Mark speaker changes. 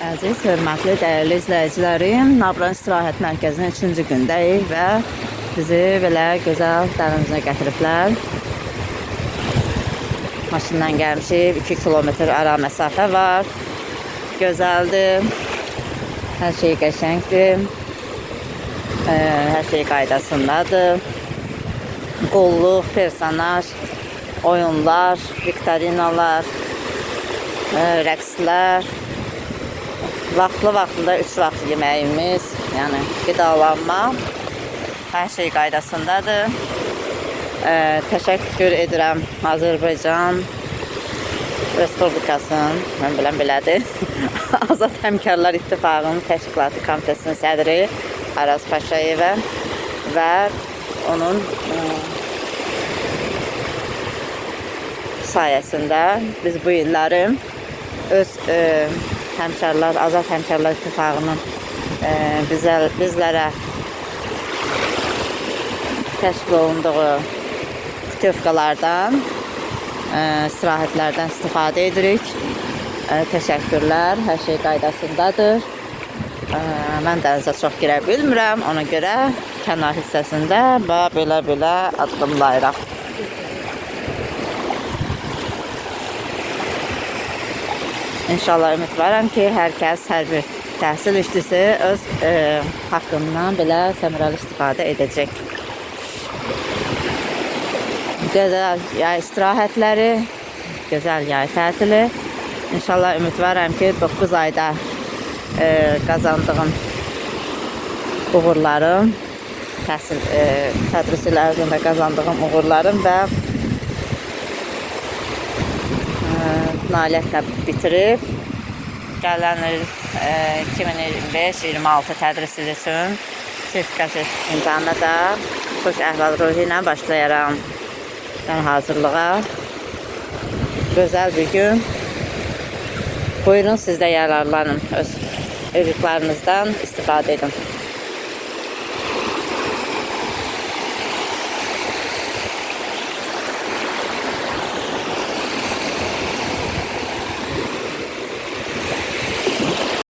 Speaker 1: Əziz, hörmətli, dəyərli izləyicilərim, Nabran İstirahət Mərkəzinin 3-cü gündəyik və bizi belə gözəl dənizə gətiriblər. Maşından gəlmişik, 2 kilometr ara məsafə var. Gözəldir, hər şey qəşəngdir, hər şey qaydasındadır. Qolluq, personaj, oyunlar, viktorinalar, rəqslər. Vaxtlı-vaxtında 3 vaxt yeməyimiz, yəni qidalanma, hər şey qaydasındadır. Təşəkkür edirəm Azərbaycan Respublikasının, mən biləm belədir, Azad Həmkarlar İttifaqının Təşkilatı Komitəsinin sədri Araz Paşayevə və onun sayəsində biz bu illəri öz həmkarlar, Azad Həmkarlar İttifaqının bizlərə təşkil olunduğu putyovkalardan, istirahətlərdən istifadə edirik. Təşəkkürlər, hər şey qaydasındadır. Mən dənizə çox girə bilmirəm, ona görə kənar hissəsində belə addımlayıraq. İnşallah ümid varım ki, hər kəs, hər bir təhsil işçisi öz haqqından belə səmərəli istifadə edəcək. Gözəl yay istirahətləri, gözəl yay tətili. İnşallah ümid varım ki, 9 ayda qazandığım uğurlarım, təhsil tədris il ərzində qazandığım uğurlarım və nailiyyətlə bitirib gələn il 2025-26 tədris ili üçün sertifikasiya imtahanına da xoş əhval-ruhi ilə başlayaram hazırlığa. Gözəl bir gün. Buyurun, siz də yararlanın, öz övqlarınızdan istifadə edin.